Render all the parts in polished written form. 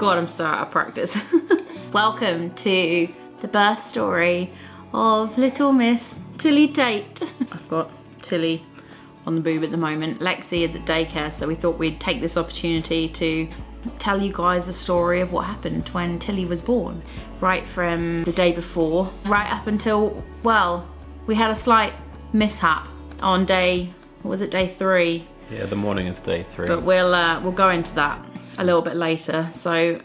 God, I'm so out of practice. Welcome to the birth story of little Miss Tilly Tate. I've got Tilly on the boob at the moment. Lexi is at daycare, so we thought we'd take this opportunity to tell you guys the story of what happened when Tilly was born. Right from the day before, right up until, well, we had a slight mishap on day, what was it, day 3? Yeah, the morning of day 3. But we'll go into that a little bit later. So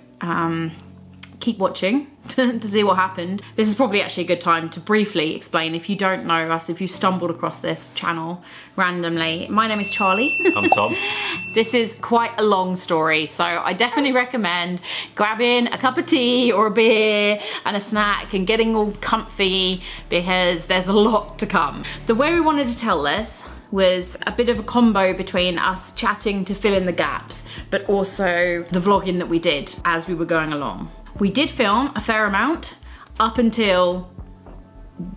keep watching to see what happened. This is probably actually a good time to briefly explain, if you don't know us, if you stumbled across this channel randomly. My name is Charlie. I'm Tom. This is quite a long story, so I definitely recommend grabbing a cup of tea or a beer and a snack and getting all comfy, because there's a lot to come. The way we wanted to tell this was a bit of a combo between us chatting to fill in the gaps, but also the vlogging that we did as we were going along. We did film a fair amount up until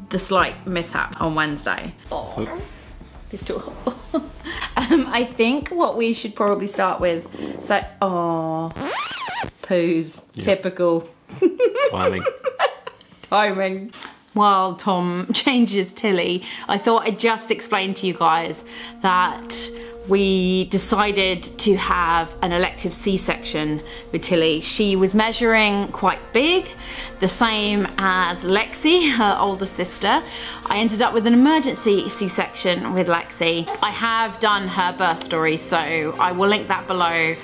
the slight mishap on Wednesday. Oh, little. I think what we should probably start with, so, oh, poos, yeah. Typical. Timing. Timing. While Tom changes Tilly, I thought I'd just explain to you guys that we decided to have an elective C-section with Tilly. She was measuring quite big, the same as Lexi, her older sister. I ended up with an emergency C-section with Lexi. I have done her birth story, so I will link that below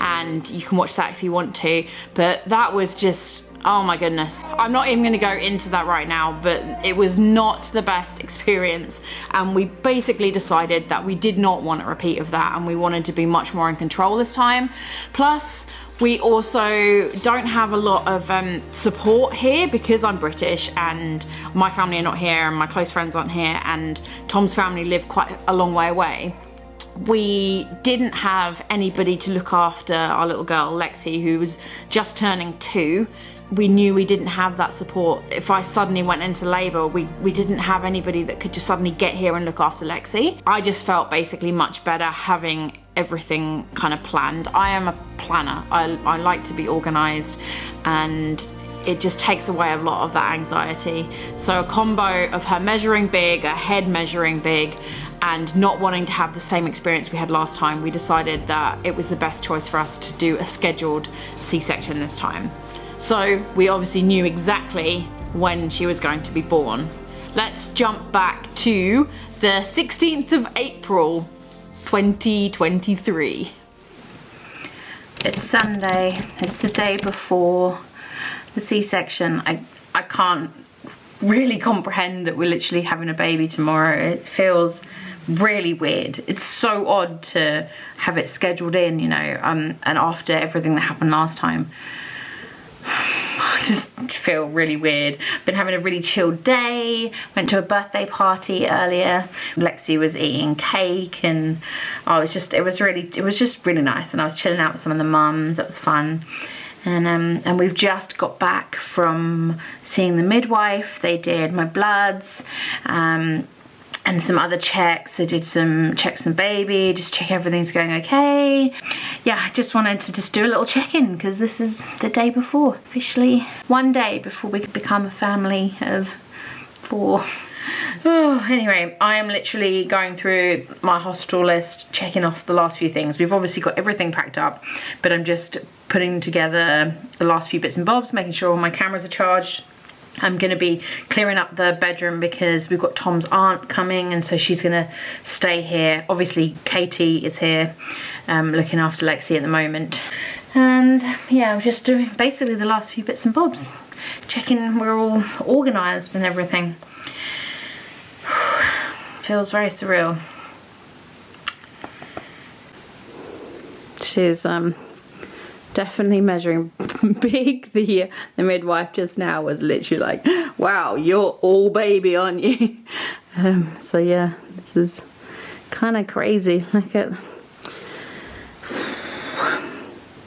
and you can watch that if you want to. But that was just, oh my goodness. I'm not even gonna go into that right now, but it was not the best experience. And we basically decided that we did not want a repeat of that, and we wanted to be much more in control this time. Plus, we also don't have a lot of support here because I'm British and my family are not here and my close friends aren't here, and Tom's family live quite a long way away. We didn't have anybody to look after our little girl, Lexi, who was just turning 2. We knew we didn't have that support. If I suddenly went into labour, we didn't have anybody that could just suddenly get here and look after Lexi. I just felt basically much better having everything kind of planned. I am a planner. I like to be organised, and it just takes away a lot of that anxiety. So a combo of her measuring big, her head measuring big, and not wanting to have the same experience we had last time, we decided that it was the best choice for us to do a scheduled C-section this time. So we obviously knew exactly when she was going to be born. Let's jump back to the 16th of April, 2023. It's Sunday, it's the day before the C-section. I can't really comprehend that we're literally having a baby tomorrow. It feels really weird. It's so odd to have it scheduled in, you know, and after everything that happened last time. I just feel really weird. Been having a really chilled day. Went to a birthday party earlier. Lexi was eating cake, and oh, it was just really nice. And I was chilling out with some of the mums. It was fun. And we've just got back from seeing the midwife. They did my bloods, and some other checks. They did some checks on baby, just check everything's going okay. Yeah, I just wanted to just do a little check-in because this is the day before, officially. One day before we could become a family of 4. Oh, anyway, I am literally going through my hospital list, checking off the last few things. We've obviously got everything packed up, but I'm just putting together the last few bits and bobs, making sure all my cameras are charged. I'm going to be clearing up the bedroom because we've got Tom's aunt coming, and so she's going to stay here. Obviously, Katie is here looking after Lexi at the moment. And yeah, I'm just doing basically the last few bits and bobs. Checking we're all organised and everything. Feels very surreal. She's definitely measuring big. The midwife just now was literally like, wow, you're all baby, aren't you? So yeah, this is kind of crazy. Look at,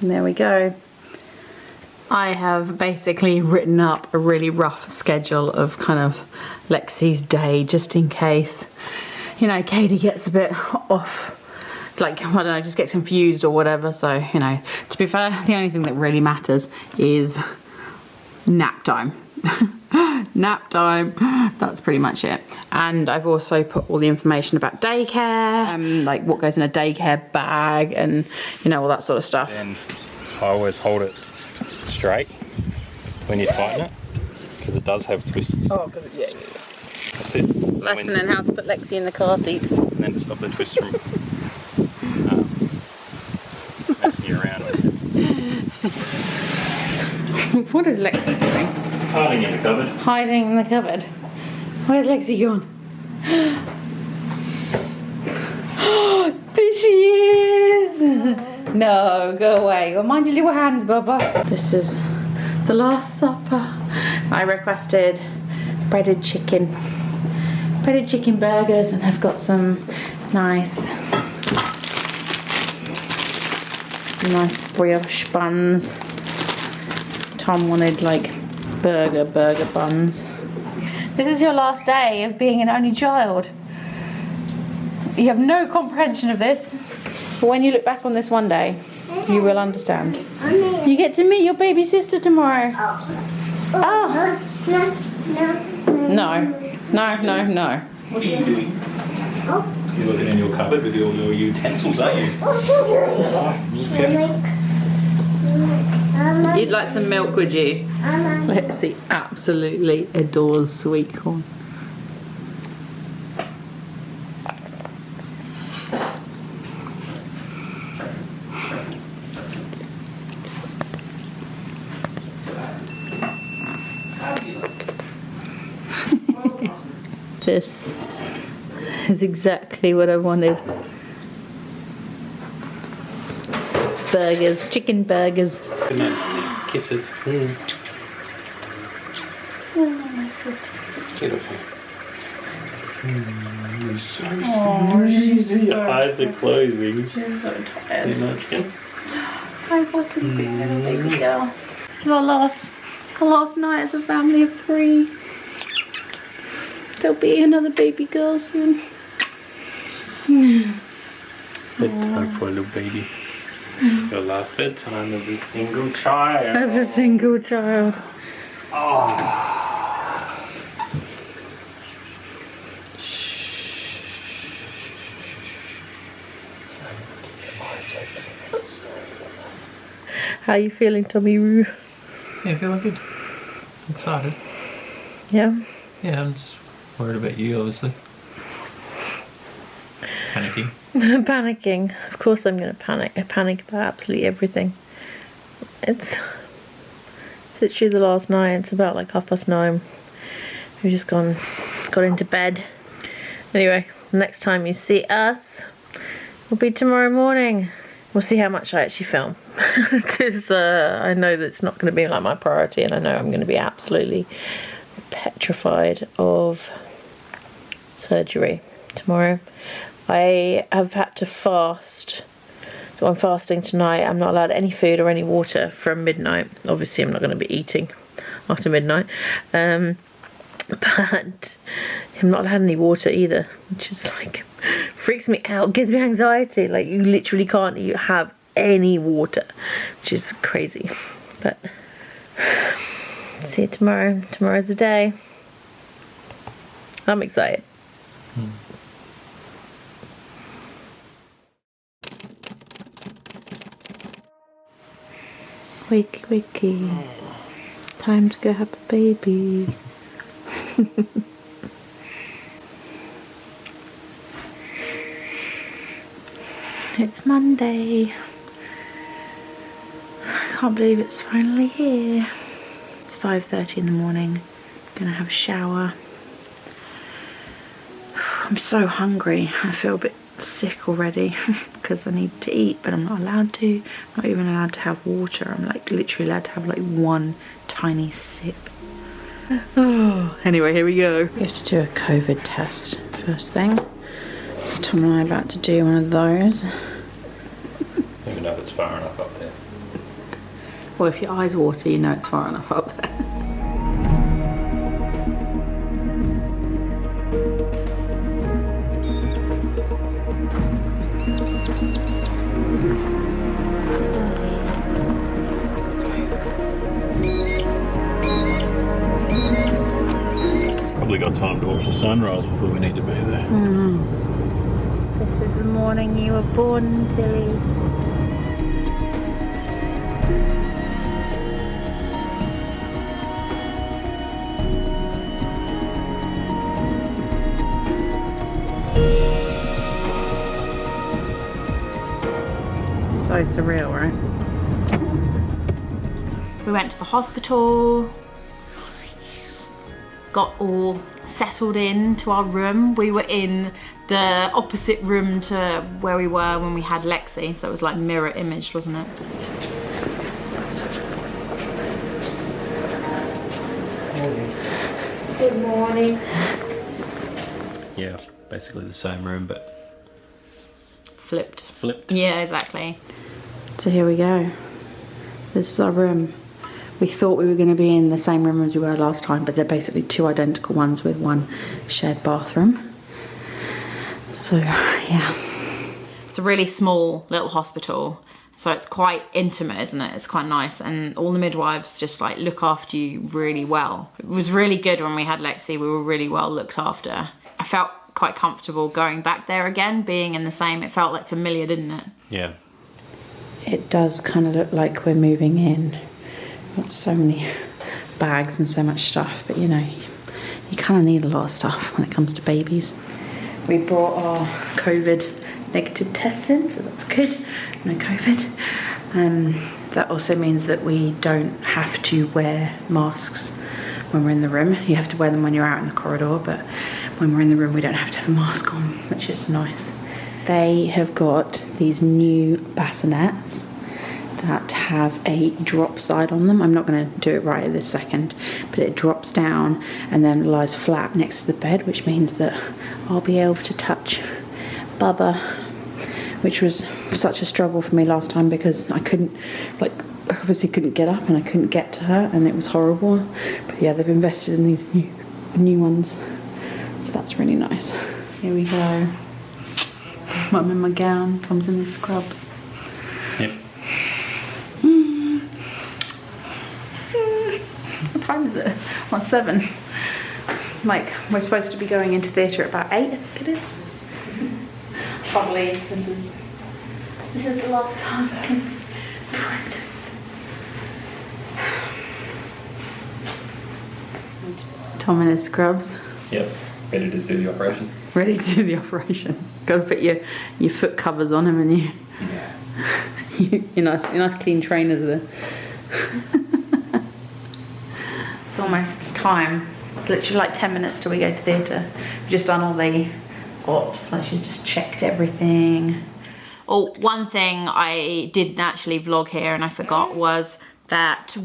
there we go. I have basically written up a really rough schedule of kind of Lexi's day, just in case, you know, Katie gets a bit off like, I don't know, just gets confused or whatever. So, you know, to be fair, the only thing that really matters is nap time. Nap time, that's pretty much it. And I've also put all the information about daycare, like what goes in a daycare bag and, you know, all that sort of stuff. And I always hold it straight when you tighten it, because it does have twists. Oh, because yeah. That's it. Lesson in how to put Lexi in the car seat. And then to stop the twists from messing you around. What is Lexi doing? Hiding in the cupboard. Hiding in the cupboard. Where's Lexi gone? There she is! No, go away. Well, mind your little hands, Bubba. This is the Last Supper. I requested breaded chicken burgers, and I've got some nice brioche buns. Tom wanted like burger buns. This is your last day of being an only child. You have no comprehension of this, but when you look back on this one day, you will understand. You get to meet your baby sister tomorrow. Oh. No. What are you doing? You're looking in your cupboard with all your utensils, aren't you? You'd like some milk, would you? Lexi absolutely adores sweet corn. This is exactly what I wanted. Burgers, chicken burgers. Good night. Kisses. Get off here. You're so sleepy. Your eyes are closing. She's so tired. You're not chicken. Time for sleeping, little baby girl. This is our last night as a family of 3. There'll be another baby girl soon. Bedtime for a little baby. Your last bedtime as a single child. As a single child. Oh. How are you feeling, Tommy Roo? Yeah, feeling good. I'm excited. Yeah? Yeah, I'm just worried about you, obviously. Panicking. Panicking. Of course I'm going to panic. I panic about absolutely everything. It's literally the last night. It's about like 9:30. We've just got into bed. Anyway, the next time you see us will be tomorrow morning. We'll see how much I actually film. Because I know that it's not going to be like my priority, and I know I'm going to be absolutely petrified of surgery tomorrow. I have had to fast, so I'm fasting tonight. I'm not allowed any food or any water from midnight. Obviously I'm not going to be eating after midnight, but I'm not allowed any water either, which is like freaks me out, gives me anxiety. Like, you literally can't have any water, which is crazy. But see you tomorrow. Tomorrow's the day. I'm excited. Wakey, wakey. Time to go have a baby. It's Monday. I can't believe it's finally here. It's 5:30 in the morning. Gonna have a shower. I'm so hungry. I feel a bit sick already because I need to eat, but I'm not allowed to. I'm not even allowed to have water. I'm like literally allowed to have like one tiny sip. Oh, anyway, here we go. We have to do a COVID test first thing. So Tom and I are about to do one of those. I don't even know if it's far enough up there. Well, if your eyes water, you know it's far enough up there. watch the sunrise before we need to be there. This is the morning you were born, Tilly. So surreal, right? We went to the hospital, got all settled in to our room. We were in the opposite room to where we were when we had Lexi, so it was like mirror imaged, wasn't it? Good morning. Yeah, basically the same room, but Flipped. Yeah, exactly. So here we go. This is our room. We thought we were going to be in the same room as we were last time, but they're basically two identical ones with one shared bathroom. So, yeah. It's a really small little hospital, so it's quite intimate, isn't it? It's quite nice, and all the midwives just like look after you really well. It was really good when we had Lexi. We were really well looked after. I felt quite comfortable going back there again, being in the same. It felt like familiar, didn't it? Yeah. It does kind of look like we're moving in. Got so many bags and so much stuff, but you know, you kind of need a lot of stuff when it comes to babies. We brought our COVID negative tests in, so that's good. No COVID. That also means that we don't have to wear masks when we're in the room. You have to wear them when you're out in the corridor, but when we're in the room we don't have to have a mask on, which is nice. They have got these new bassinets that have a drop side on them. I'm not going to do it right at this second, but it drops down and then lies flat next to the bed, which means that I'll be able to touch Bubba, which was such a struggle for me last time because I couldn't, like, obviously couldn't get up and I couldn't get to her, and it was horrible. But yeah, they've invested in these new ones, so that's really nice. Here we go. I'm in my gown, Tom's in his scrubs. Yep. What time is it? Well, 7. Like, we're supposed to be going into theatre at about 8, I think it is. Can't believe this is the last time I'm pregnant. Tom in his scrubs. Yep. Ready to do the operation. Ready to do the operation. Got to put your foot covers on him, and Yeah. your nice clean trainers there. It's almost time. It's literally like 10 minutes till we go to theatre. We've just done all the ops, like she's just checked everything. Oh, one thing I didn't actually vlog here and I forgot was that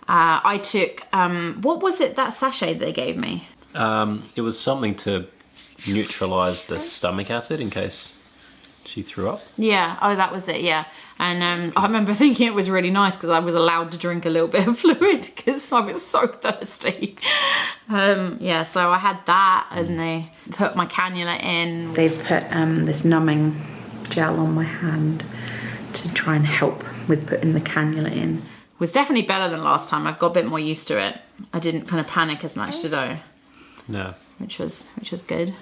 I took, what was it, that sachet they gave me? It was something to neutralise the stomach acid in case she threw up. Yeah, oh, that was it, yeah. And I remember thinking it was really nice because I was allowed to drink a little bit of fluid because I was so thirsty. Yeah, so I had that, and they put my cannula in. They've put this numbing gel on my hand to try and help with putting the cannula in. It was definitely better than last time. I've got a bit more used to it. I didn't kind of panic as much, did I? No. Which was good.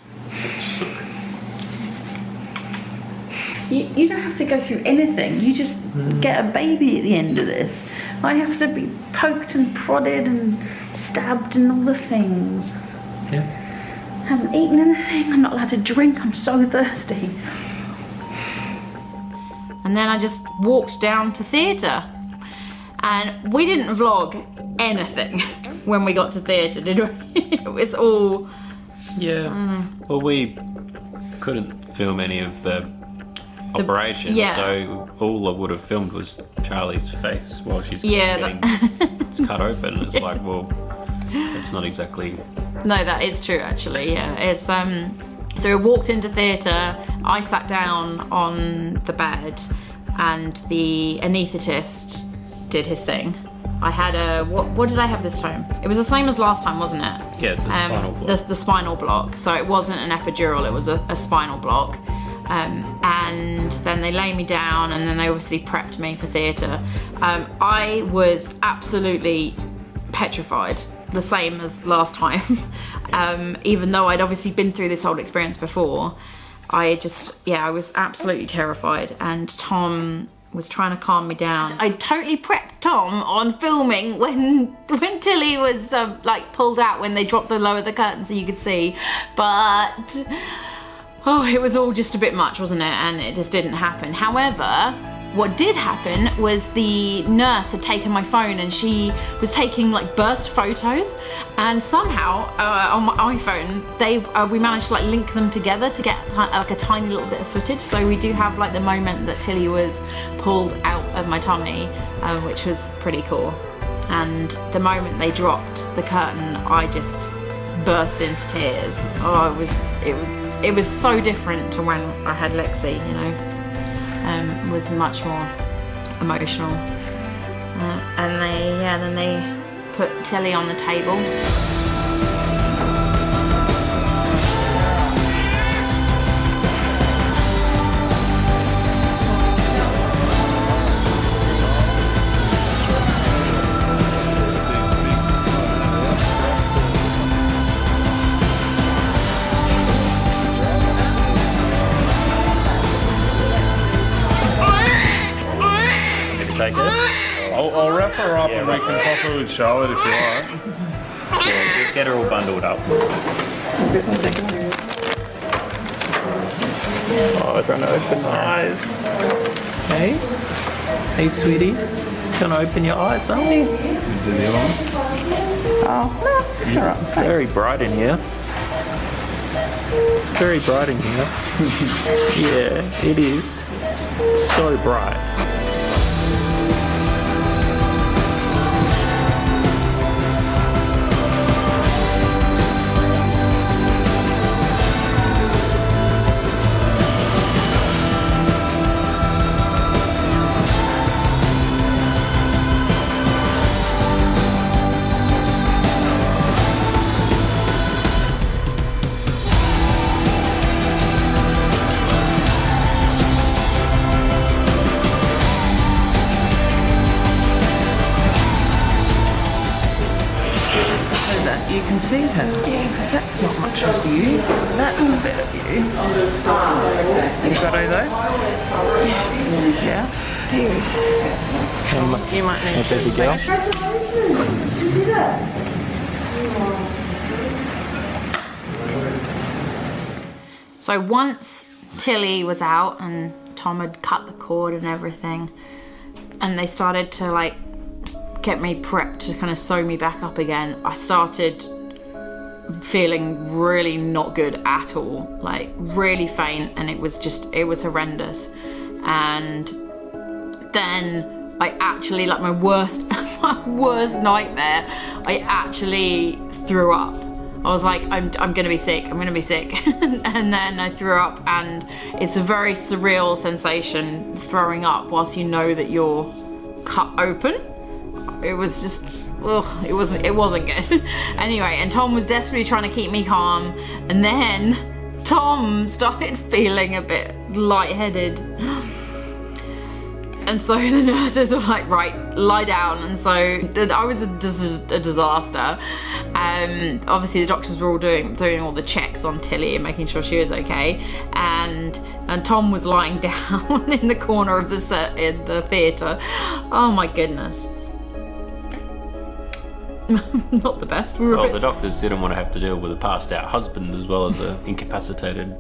You don't have to go through anything. You just get a baby at the end of this. I have to be poked and prodded and stabbed and all the things. Yeah. I haven't eaten anything. I'm not allowed to drink. I'm so thirsty. And then I just walked down to theatre. And we didn't vlog anything when we got to theatre, did we? It was all... Yeah. Well, we couldn't film any of the operation, yeah. So all I would have filmed was Charlie's face while she's getting it's cut open. It's like, well, it's not exactly... No, that is true actually, yeah. It's so we walked into theatre, I sat down on the bed and the anaesthetist did his thing. I had a, what did I have this time? It was the same as last time, wasn't it? Yeah, it's a spinal block. The spinal block. So it wasn't an epidural, it was a spinal block. And then they lay me down and then they obviously prepped me for theatre. I was absolutely petrified. the same as last time. Even though I'd obviously been through this whole experience before, I was absolutely terrified, and Tom was trying to calm me down. I totally prepped Tom on filming when Tilly was like pulled out, when they dropped the lower the curtain so you could see, but oh, it was all just a bit much, wasn't it? And it just didn't happen. However, what did happen was the nurse had taken my phone and she was taking like burst photos, and somehow on my iPhone we managed to like link them together to get like a tiny little bit of footage. So we do have like the moment that Tilly was pulled out of my tummy, which was pretty cool. And the moment they dropped the curtain, I just burst into tears. Oh, it was so different to when I had Lexi, you know. It was much more emotional. And then they put Tilly on the table. Take it. I'll wrap her up and we can pop her with Charlotte if you like. Yeah, just get her all bundled up. Oh, trying to open my eyes. Hey? Hey, sweetie. Gonna open your eyes, aren't we? Oh, no, it's alright. It's very bright in here. It's very bright in here. Yeah, it is. It's so bright. You can see her. Yeah, because that's not much of you. That's a bit of you. You got her though? Yeah. You might need to baby girl. So once Tilly was out and Tom had cut the cord and everything, and they started to like get me prepped to kind of sew me back up again, I started feeling really not good at all, like really faint, and it was horrendous. And then I actually, like my worst nightmare, I actually threw up. I was like, I'm gonna be sick, and then I threw up, and it's a very surreal sensation throwing up whilst you know that you're cut open. It was just, ugh, it wasn't good. Anyway, and Tom was desperately trying to keep me calm, and then Tom started feeling a bit lightheaded. And so the nurses were like, right, lie down. And so I was a disaster. Obviously the doctors were all doing all the checks on Tilly and making sure she was okay. And Tom was lying down in the corner of the theatre. Oh my goodness. Not the best. Well, the doctors didn't want to have to deal with a passed out husband as well as an incapacitated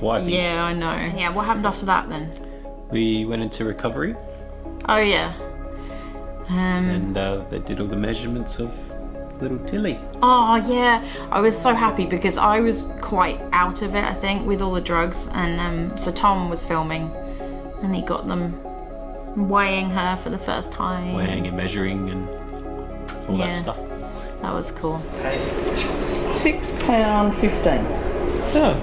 wife. Yeah, I know. Yeah, what happened after that then? We went into recovery. Oh yeah. And they did all the measurements of little Tilly. Oh yeah, I was so happy because I was quite out of it, I think, with all the drugs, and so Tom was filming and he got them weighing her for the first time. Weighing and measuring and all that stuff. That was cool. £6.15. Oh.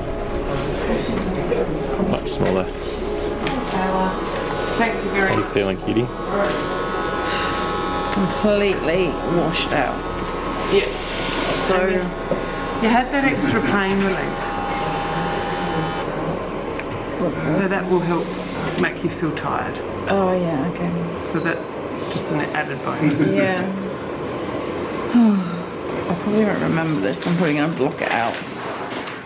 Much smaller. Thank you very How are you feeling, Kitty? Completely washed out. Yeah. So you had that extra pain relief. So that will help make you feel tired. Oh yeah, okay. So that's just an added bonus. Yeah. probably won't remember this. I'm probably going to block it out.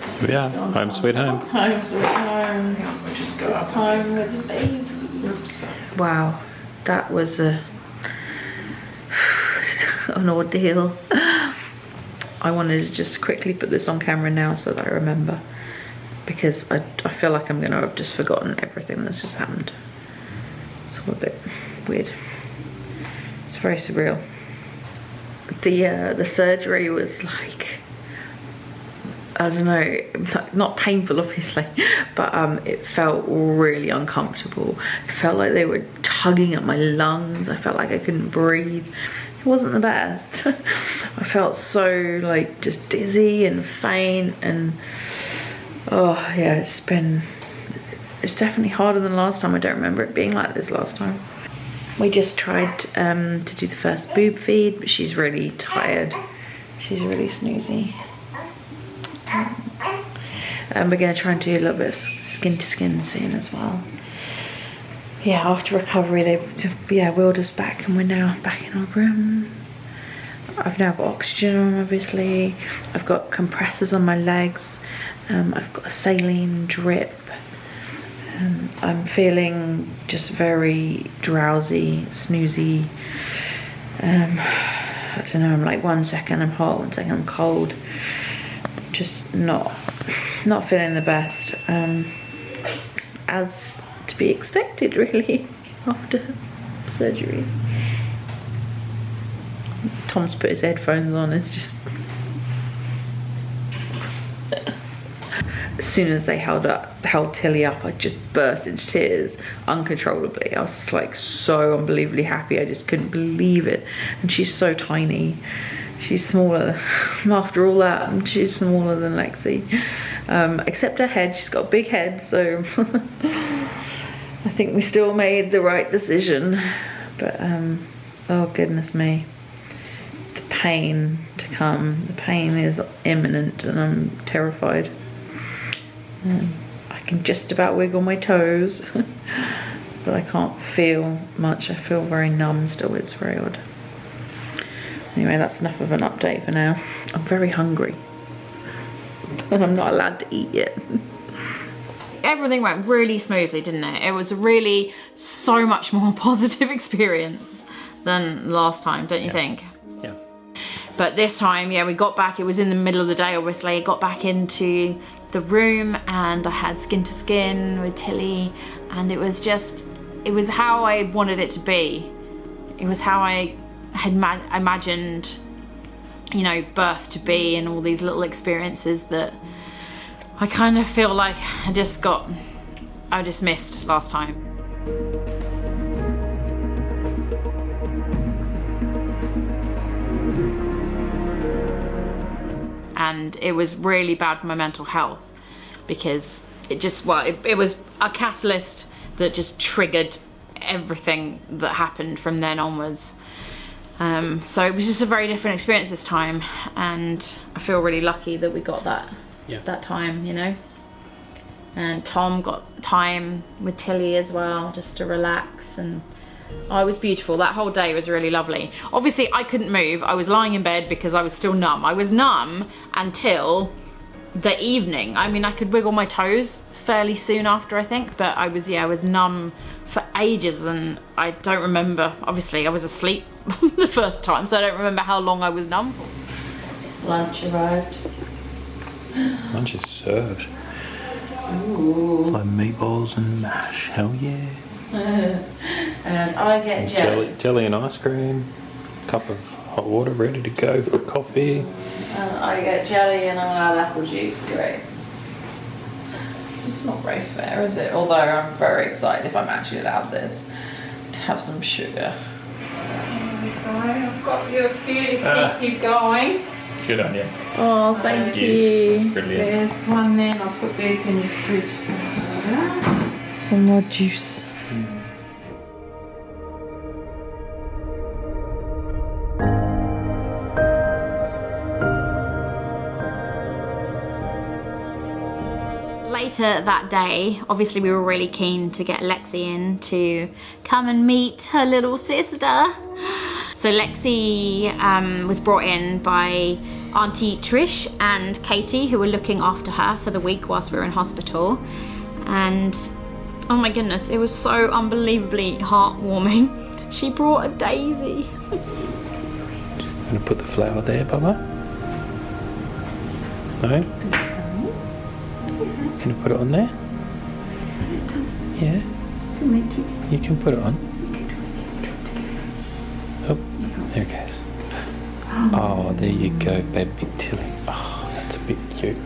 So yeah, home sweet home. Home sweet home. Just go This time with the baby. Wow, that was an ordeal. I wanted to just quickly put this on camera now so that I remember, because I feel like I'm going to have just forgotten everything that's just happened. It's all a bit weird. It's very surreal. The surgery was like, I don't know, not painful obviously, but it felt really uncomfortable. It felt like they were tugging at my lungs. I felt like I couldn't breathe. It wasn't the best. I felt so like just dizzy and faint, and oh yeah, it's definitely harder than last time. I don't remember it being like this last time. We just tried to do the first boob feed, but she's really tired. She's really snoozy. And we're going to try and do a little bit of skin to skin soon as well. Yeah, after recovery they've wheeled us back, and we're now back in our room. I've now got oxygen on, obviously. I've got compressors on my legs. I've got a saline drip. I'm feeling just very drowsy, snoozy. I don't know, I'm like 1 second I'm hot, 1 second I'm cold. Just not feeling the best. As to be expected really after surgery. Tom's put his headphones on. It's just, as soon as they held Tilly up, I just burst into tears uncontrollably. I was just like so unbelievably happy. I just couldn't believe it. And she's so tiny. She's smaller. After all that, she's smaller than Lexi. Except her head. She's got a big head, so I think we still made the right decision. But oh goodness me, the pain to come. The pain is imminent, and I'm terrified. I can just about wiggle my toes, but I can't feel much. I feel very numb still. It's very odd. Anyway, that's enough of an update for now. I'm very hungry, and I'm not allowed to eat yet. Everything went really smoothly, didn't it? It was really so much more positive experience than last time, don't you think? Yeah. But this time, yeah, we got back. It was in the middle of the day, obviously. Got back into the room, and I had skin to skin with Tilly, and it was how I wanted it to be. It was how I had imagined, you know, birth to be, and all these little experiences that I kind of feel like I just missed last time. And it was really bad for my mental health, because it just, well, it was a catalyst that just triggered everything that happened from then onwards. So it was just a very different experience this time, and I feel really lucky that we got that time, you know. And Tom got time with Tilly as well, just to relax, and oh, it was beautiful. That whole day was really lovely. Obviously I couldn't move. I was lying in bed because I was still numb. I was numb until the evening. I mean, I could wiggle my toes fairly soon after, I think, but I was numb for ages, and I don't remember. Obviously I was asleep the first time, so I don't remember how long I was numb for. Lunch arrived. Lunch is served. Ooh. It's like meatballs and mash. Hell yeah. And I get jelly and ice cream. Cup of hot water ready to go for coffee. And I get jelly and I'm allowed apple juice. Great. It's not very fair, is it? Although I'm very excited if I'm actually allowed this, to have some sugar. I've got your food to keep you going. Good on you. Oh, thank you. Brilliant. There's one there, and I'll put this in your fridge. Some more juice. Later that day, obviously we were really keen to get Lexi in to come and meet her little sister. So Lexi was brought in by Auntie Trish and Katie, who were looking after her for the week whilst we were in hospital. And oh my goodness, it was so unbelievably heartwarming. She brought a daisy. I'm gonna put the flower there, Bubba. No? Can you put it on there? Yeah. You can put it on. Oh, there it goes. Oh, there you go, baby Tilly. Oh, that's a bit cute.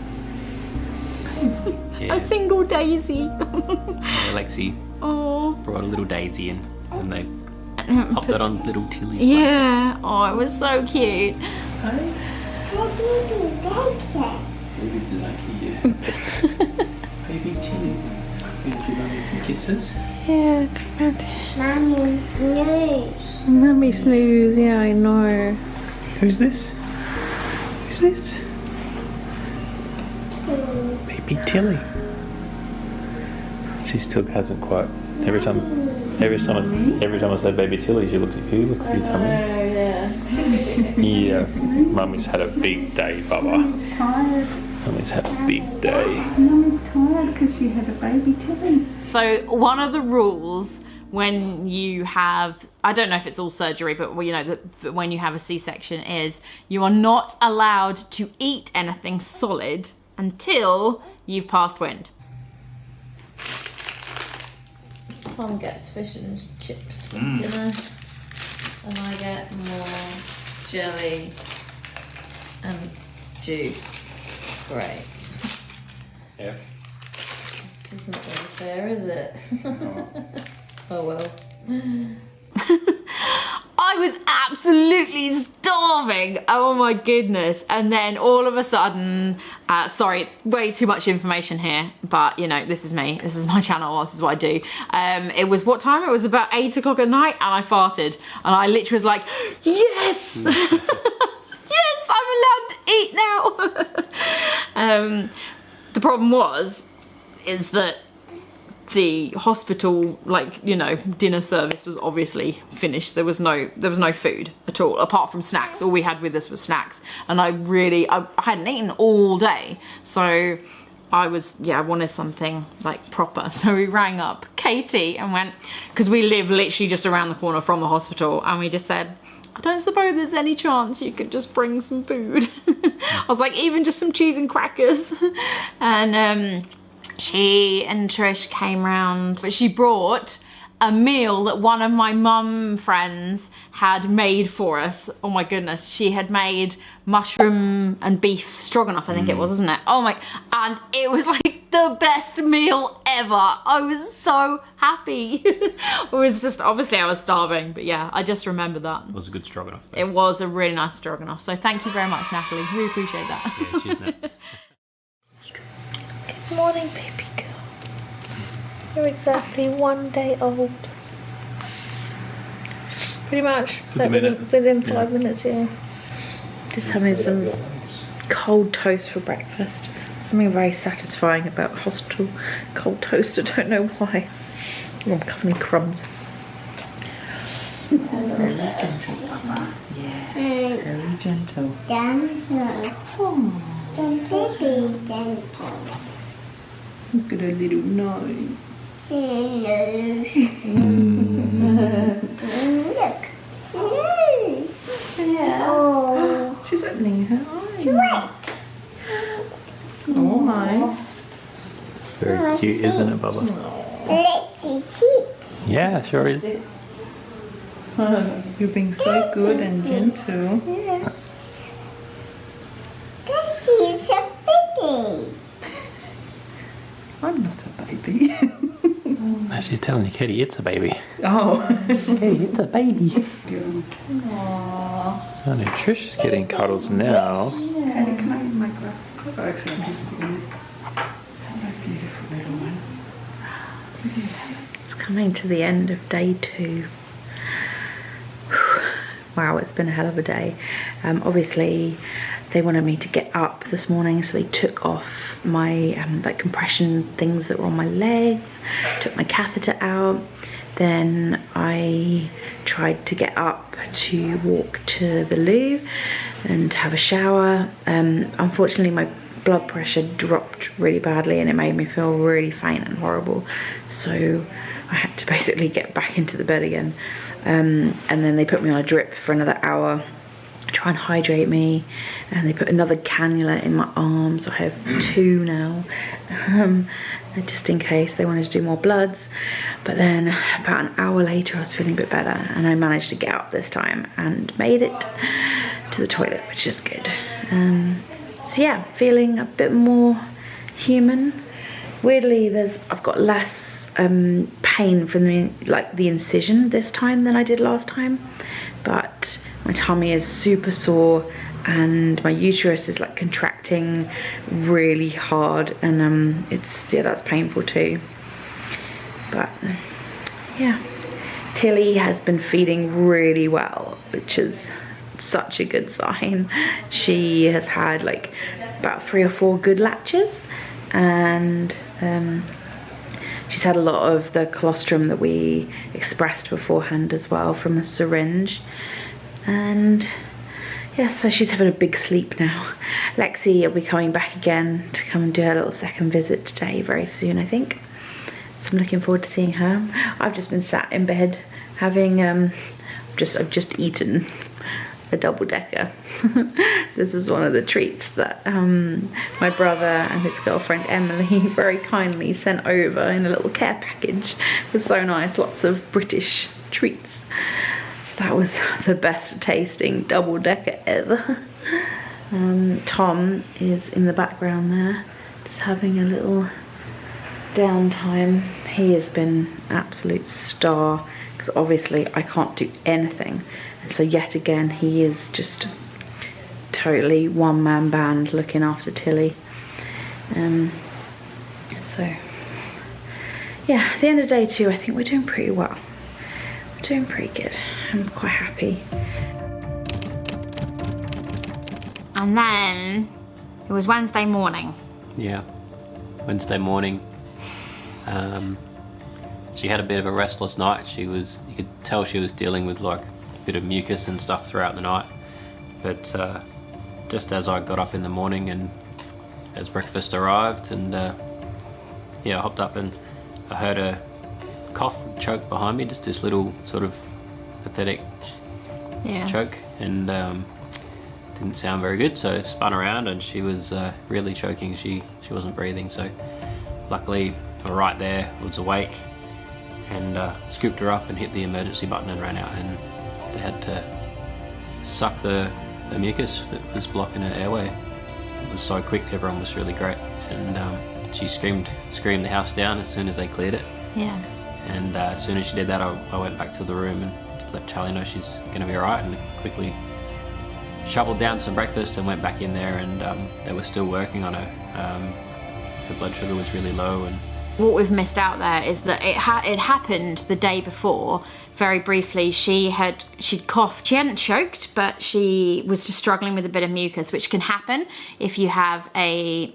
Yeah. A single daisy. Alexi brought a little daisy in and they popped that on little Tilly's Yeah. Oh, it was so cute. Baby lucky you. Baby Tilly. Gonna give Mummy some kisses? Yeah, Mummy snooze. Mummy snooze, yeah, I know. Who's this? Who's this? Baby Tilly. She still hasn't quite. Every time I say Baby Tilly, she looks at you, looks at your tummy. Yeah. Mummy's had a big day, Bubba. Mummy's tired. Mummy's had a big day. Mummy's tired because she had a baby Tilly. So one of the rules when you have, I don't know if it's all surgery, but you know, when you have a C-section is you are not allowed to eat anything solid until you've passed wind. Tom gets fish and chips for dinner, and I get more jelly and juice. Great. Yeah. This isn't very fair, is it? Oh well. I was absolutely starving. Oh my goodness. And then all of a sudden, sorry, way too much information here, but you know, this is me. This is my channel. This is what I do. It was what time? It was about 8 o'clock at night and I farted. And I literally was like, yes! Yes, I'm allowed to eat now. The problem is that the hospital, like, you know, dinner service was obviously finished. There was no food at all apart from snacks. All we had with us was snacks, and I hadn't eaten all day, so I wanted something like proper. So we rang up Katie and went, because we live literally just around the corner from the hospital, and we just said, I don't suppose there's any chance you could just bring some food. I was like, even just some cheese and crackers. And she and Trish came round, but she brought a meal that one of my mum friends had made for us. Oh my goodness, she had made mushroom and beef stroganoff, I think it was, wasn't it? Oh my, and it was like the best meal ever. I was so happy. It was just, obviously I was starving, but yeah, I just remember that. It was a good stroganoff though. It was a really nice stroganoff, so thank you very much, Natalie. We appreciate that. Yeah, cheers, Nat. Good morning, baby girl. You're exactly 1 day old. Pretty much, like within 5 minutes, yeah. Just having some cold toast for breakfast. Something very satisfying about hospital cold toast, I don't know why. Oh, I'm covered in crumbs. Very gentle, Papa. Yeah, very gentle. Gentle. Baby gentle. Look at her little nose. Snooze. Look. Snooze. Oh. She's opening her eyes. Sweats. Oh, nice. It's very cute, isn't it, Bubba? Let's sit. Yeah, sure is. You're being so good and gentle. Yes. She's a baby. I'm not a baby. No, she's telling you, Kitty, it's a baby. Oh. Hey, it's a baby. Aww. Oh no, Trish is getting cuddles now. Hey, can I make that? Oh, actually, I'm just doing it. Hello, beautiful little one. It's coming to the end of day 2. Wow, it's been a hell of a day. Obviously, they wanted me to get up this morning, so they took off my like compression things that were on my legs, took my catheter out. Then I tried to get up to walk to the loo. and have a shower. Unfortunately, my blood pressure dropped really badly and it made me feel really faint and horrible. So I had to basically get back into the bed again. And then they put me on a drip for another hour, try and hydrate me, and they put another cannula in my arm, so I have 2 now, just in case they wanted to do more bloods. But then about an hour later I was feeling a bit better and I managed to get up this time and made it to the toilet, which is good. So yeah, feeling a bit more human. Weirdly, I've got less pain from the incision this time than I did last time, but my tummy is super sore and my uterus is like contracting really hard, and that's painful too. But yeah, Tilly has been feeding really well, which is such a good sign. She has had like about 3 or 4 good latches, and she's had a lot of the colostrum that we expressed beforehand as well from a syringe. And yeah, so she's having a big sleep now. Lexi will be coming back again to come and do her little second visit today very soon, I think. So I'm looking forward to seeing her. I've just been sat in bed having, I've just eaten a double-decker. This is one of the treats that my brother and his girlfriend Emily very kindly sent over in a little care package. It was so nice, lots of British treats. So that was the best tasting double-decker ever. Tom is in the background there, just having a little downtime. He has been an absolute star, because obviously I can't do anything. So yet again, he is just totally one-man band looking after Tilly. So yeah, at the end of day 2, I think we're doing pretty well. We're doing pretty good. I'm quite happy. And then it was Wednesday morning. Yeah, Wednesday morning. She had a bit of a restless night. You could tell she was dealing with like a bit of mucus and stuff throughout the night. But just as I got up in the morning and as breakfast arrived, and yeah, I hopped up and I heard a cough choke behind me, just this little sort of pathetic choke, and didn't sound very good. So I spun around and she was really choking. She wasn't breathing. So luckily, right there, was awake, and scooped her up and hit the emergency button and ran out, and they had to suck the mucus that was blocking her airway. It was so quick, everyone was really great, and she screamed the house down as soon as they cleared it. Yeah. And as soon as she did that, I went back to the room and let Charlie know she's going to be alright, and quickly shoveled down some breakfast and went back in there, and they were still working on her. Her blood sugar was really low, and what we've missed out there is that it happened the day before. Very briefly, she'd coughed. She hadn't choked, but she was just struggling with a bit of mucus, which can happen if you have a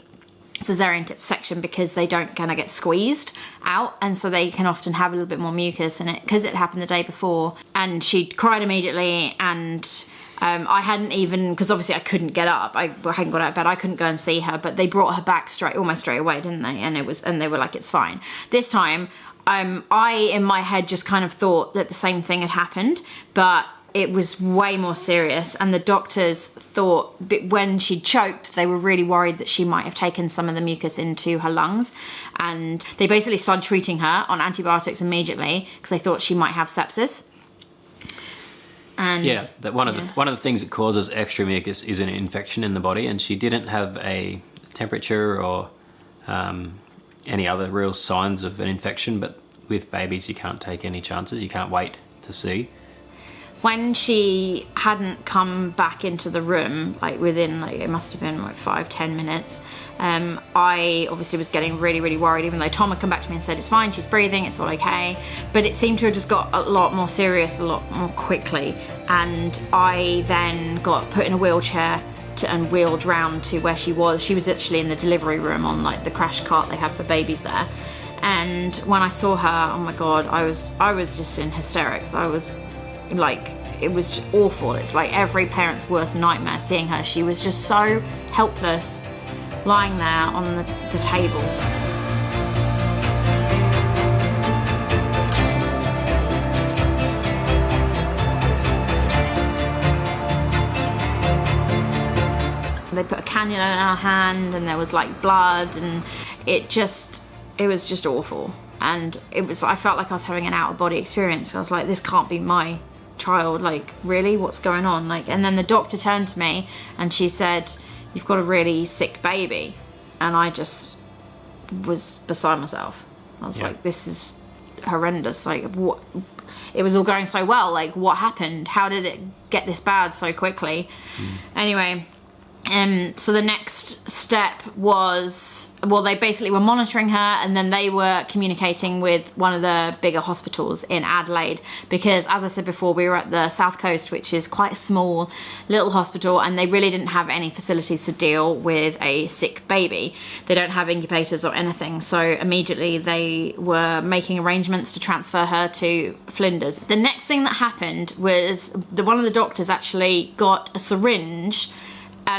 cesarean section, because they don't kind of get squeezed out, and so they can often have a little bit more mucus in it, because it happened the day before. And she cried immediately, and I hadn't even, because obviously I couldn't get up, I hadn't got out of bed, I couldn't go and see her, but they brought her back almost straight away, didn't they? And they were like, it's fine. This time, I in my head just kind of thought that the same thing had happened, but it was way more serious, and the doctors thought when she choked, they were really worried that she might have taken some of the mucus into her lungs, and they basically started treating her on antibiotics immediately because they thought she might have sepsis. And yeah, that one of the things that causes extra mucus is an infection in the body, and she didn't have a temperature or any other real signs of an infection. But with babies, you can't take any chances. You can't wait to see. When she hadn't come back into the room, like within, like it must have been like 5-10 minutes, I obviously was getting really, really worried, even though Tom had come back to me and said it's fine, she's breathing, it's all okay. But it seemed to have just got a lot more serious, a lot more quickly. And I then got put in a wheelchair and wheeled round to where she was. She was actually in the delivery room on like the crash cart they have for babies there. And when I saw her, oh my God, I was just in hysterics. I was like, it was just awful. It's like every parent's worst nightmare seeing her. She was just so helpless, lying there on the table. They put a cannula in her hand and there was like blood, and it was just awful. And I felt like I was having an out-of-body experience. I was like, this can't be my child, like really, what's going on? Like, and then the doctor turned to me and she said, you've got a really sick baby. And I just was beside myself. I was like, this is horrendous. Like, what? It was all going so well. Like, what happened? How did it get this bad so quickly? Anyway, so the next step was, well, they basically were monitoring her, and then they were communicating with one of the bigger hospitals in Adelaide, because as I said before, we were at the South Coast, which is quite a small little hospital, and they really didn't have any facilities to deal with a sick baby. They don't have incubators or anything, so immediately they were making arrangements to transfer her to Flinders. The next thing that happened was one of the doctors actually got a syringe.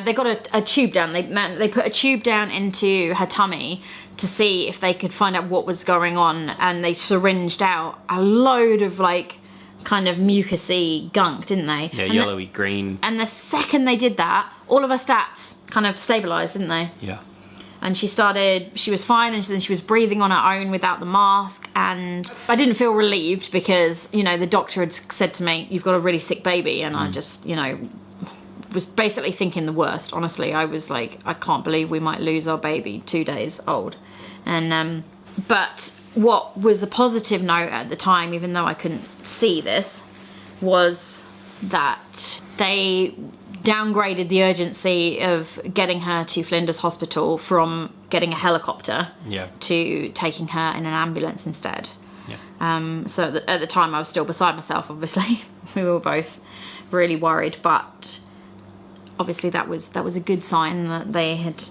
They got a tube down. They put a tube down into her tummy to see if they could find out what was going on, and they syringed out a load of like kind of mucousy gunk, didn't they? Yeah, yellowy green. And the second they did that, all of her stats kind of stabilised, didn't they? Yeah. And she was fine, and then she was breathing on her own without the mask, and I didn't feel relieved because, you know, the doctor had said to me, you've got a really sick baby, and I just, you know, was basically thinking the worst. Honestly, I was like, I can't believe we might lose our baby 2 days old. And but what was a positive note at the time, even though I couldn't see this, was that they downgraded the urgency of getting her to Flinders Hospital from getting a helicopter to taking her in an ambulance instead. So at the time I was still beside myself, obviously. We were both really worried, but obviously that was a good sign that they had,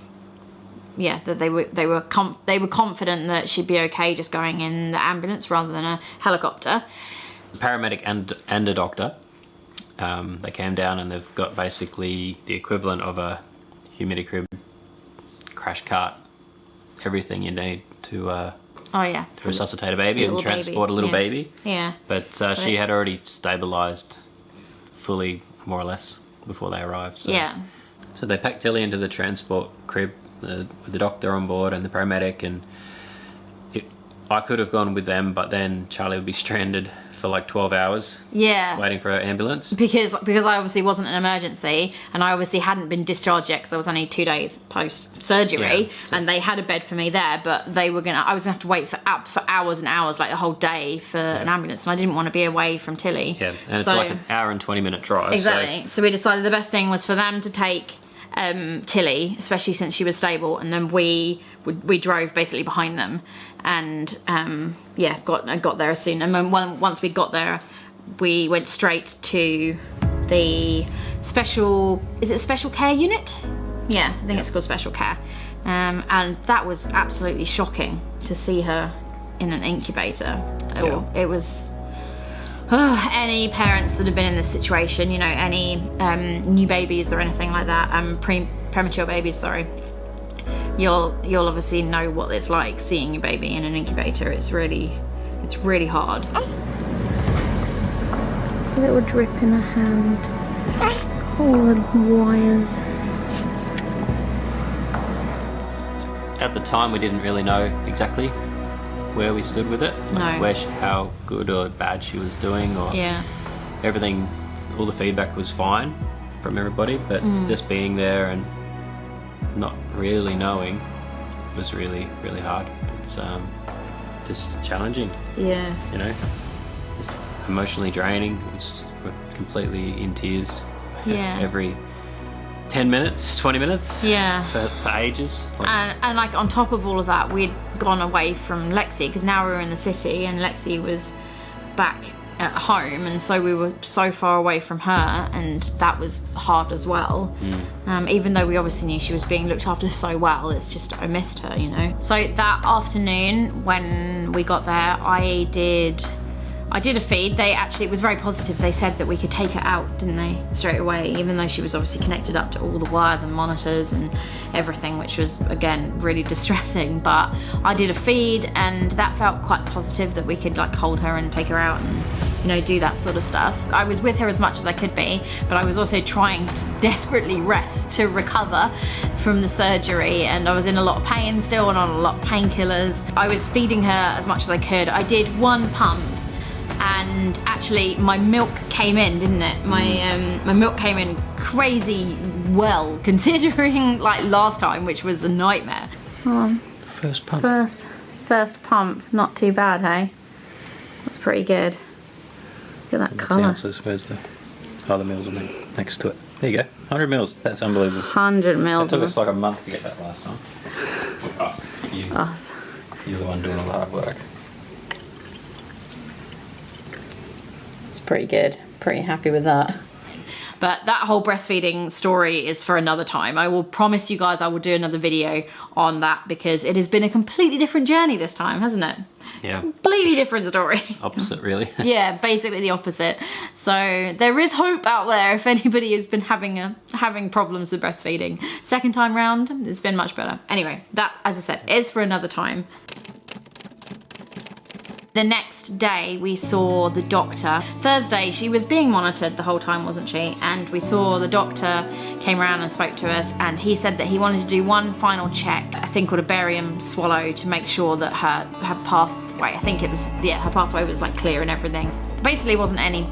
that they were confident that she'd be okay just going in the ambulance rather than a helicopter. A paramedic and a doctor, they came down, and they've got basically the equivalent of a humidicrib, crash cart, everything you need to resuscitate a baby and transport a little baby. Yeah. But she had already stabilised fully, more or less, before they arrived. So. Yeah. So they packed Tilly into the transport crib with the doctor on board and the paramedic, and I could have gone with them, but then Charlie would be stranded for like 12 hours waiting for an ambulance. Because I obviously wasn't an emergency, and I obviously hadn't been discharged yet because I was only 2 days post-surgery, and they had a bed for me there, but I was gonna have to wait for hours and hours, like a whole day for an ambulance, and I didn't want to be away from Tilly. Yeah, and it's like an hour and 20-minute drive. Exactly. So we decided the best thing was for them to take Tilly, especially since she was stable, and then we drove basically behind them, and got there as soon. And then once we got there, we went straight to the special care unit? Yeah, I think it's called special care. And that was absolutely shocking to see her in an incubator. It was. Any parents that have been in this situation, you know, any new babies or anything like that, premature babies, sorry, you'll obviously know what it's like seeing your baby in an incubator. It's really hard. A little drip in her hand. Oh, little wires. At the time, we didn't really know exactly where we stood with it, like how good or bad she was doing, or everything. All the feedback was fine from everybody, but just being there and not really knowing was really, really hard. It's just challenging. Yeah. You know, just emotionally draining. We're completely in tears. Every 10 minutes, 20 minutes for ages. And like on top of all of that, we'd gone away from Lexi, because now we were in the city and Lexi was back at home, and so we were so far away from her, and that was hard as well. Even though we obviously knew she was being looked after so well, it's just I missed her, you know. So that afternoon when we got there, I I did a feed. It was very positive. They said that we could take her out, didn't they? Straight away, even though she was obviously connected up to all the wires and monitors and everything, which was, again, really distressing. But I did a feed and that felt quite positive that we could like hold her and take her out and, you know, do that sort of stuff. I was with her as much as I could be, but I was also trying to desperately rest to recover from the surgery, and I was in a lot of pain still and on a lot of painkillers. I was feeding her as much as I could. I did one pump, and actually my milk came in, didn't it? My milk came in crazy well, considering like last time, which was a nightmare. First pump. First pump, not too bad, hey? That's pretty good. Look at that colour. Ounces, where's the other mils on there? Next to it. There you go. 100 mils. That's unbelievable. 100 mils. It took us like a month to get that last time. Us. You. Us. You're the one doing all the hard work. It's pretty good. Pretty happy with that. But that whole breastfeeding story is for another time. I will promise you guys I will do another video on that, because it has been a completely different journey this time, hasn't it? Yeah. Completely different story. Opposite, really. Yeah, basically the opposite. So there is hope out there if anybody has been having problems with breastfeeding. Second time round, it's been much better. Anyway, that, as I said, is for another time. The next day we saw the doctor. Thursday she was being monitored the whole time, wasn't she? And we saw the doctor came around and spoke to us, and he said that he wanted to do one final check, I think called a barium swallow, to make sure that her pathway, I think it was, yeah, her pathway was like clear and everything. Basically wasn't any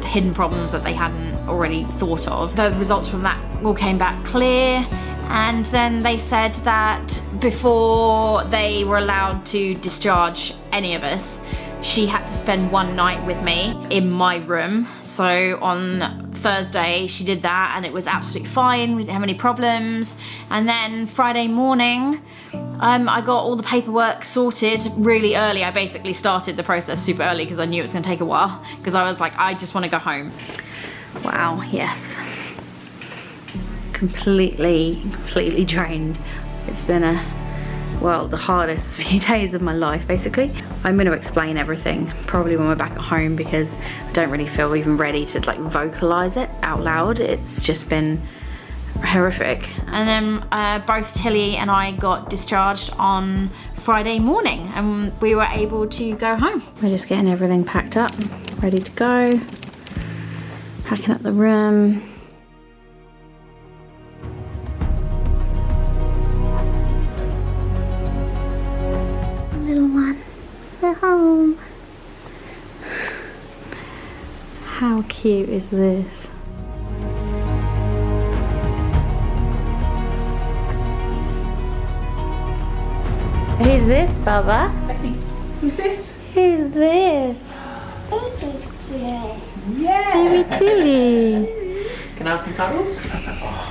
hidden problems that they hadn't already thought of. The results from that all came back clear, and then they said that before they were allowed to discharge any of us, she had to spend one night with me in my room. So on Thursday she did that and it was absolutely fine, we didn't have any problems. And then Friday morning I got all the paperwork sorted really early. I basically started the process super early because I knew it was going to take a while, because I was like, I just want to go home. Wow, yes. Completely drained. It's been the hardest few days of my life, basically. I'm going to explain everything probably when we're back at home, because I don't really feel even ready to like vocalize it out loud. It's just been horrific. And then both Tilly and I got discharged on Friday morning and we were able to go home. We're just getting everything packed up, ready to go. Packing up the room. Little one, we're home. How cute is this? Who's this, Bubba? Who's this? Who's this? Baby Tilly. Baby Tilly. Can I have some cuddles?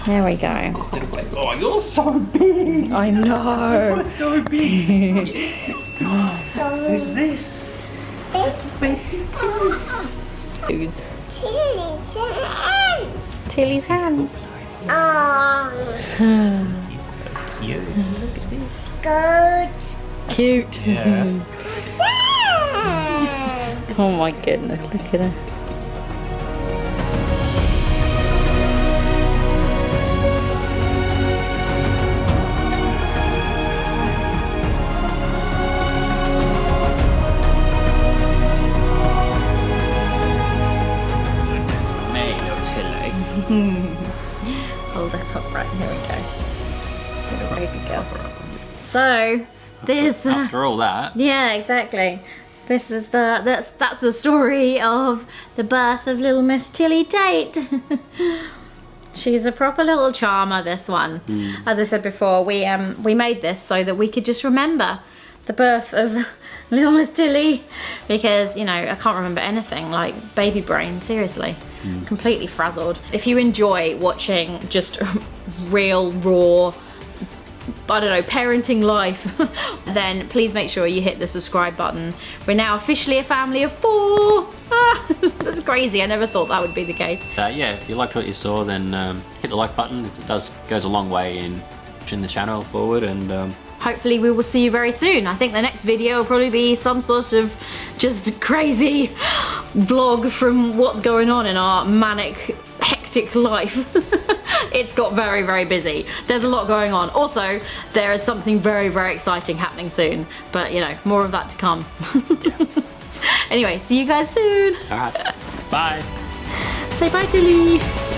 There we go. Oh, you're so big. I know. You're so big. Who's this? It's baby Tilly. Who's? Tilly's hands. Tilly's hand. Oh. Cute. Skirt. Cute. Yeah. Oh my goodness, look at her. Hold that up, right, here we go. Little baby girl. So, this After all that, yeah, exactly. This is that's the story of the birth of little Miss Tilly Tate. She's a proper little charmer, this one. As I said before, we made this so that we could just remember the birth of little Miss Tilly, because, you know, I can't remember anything, like baby brain, seriously. Completely frazzled. If you enjoy watching just real, raw, I don't know, parenting life, then please make sure you hit the subscribe button. We're now officially a family of 4. That's crazy. I never thought that would be the case. yeah, if you liked what you saw, then hit the like button. It goes a long way in pushing the channel forward, and hopefully we will see you very soon. I think the next video will probably be some sort of just crazy vlog from what's going on in our manic, hectic life. It's got very, very busy. There's a lot going on. Also, there is something very, very exciting happening soon. But, you know, more of that to come. Anyway, see you guys soon. All right. Bye. Say bye, Tilly.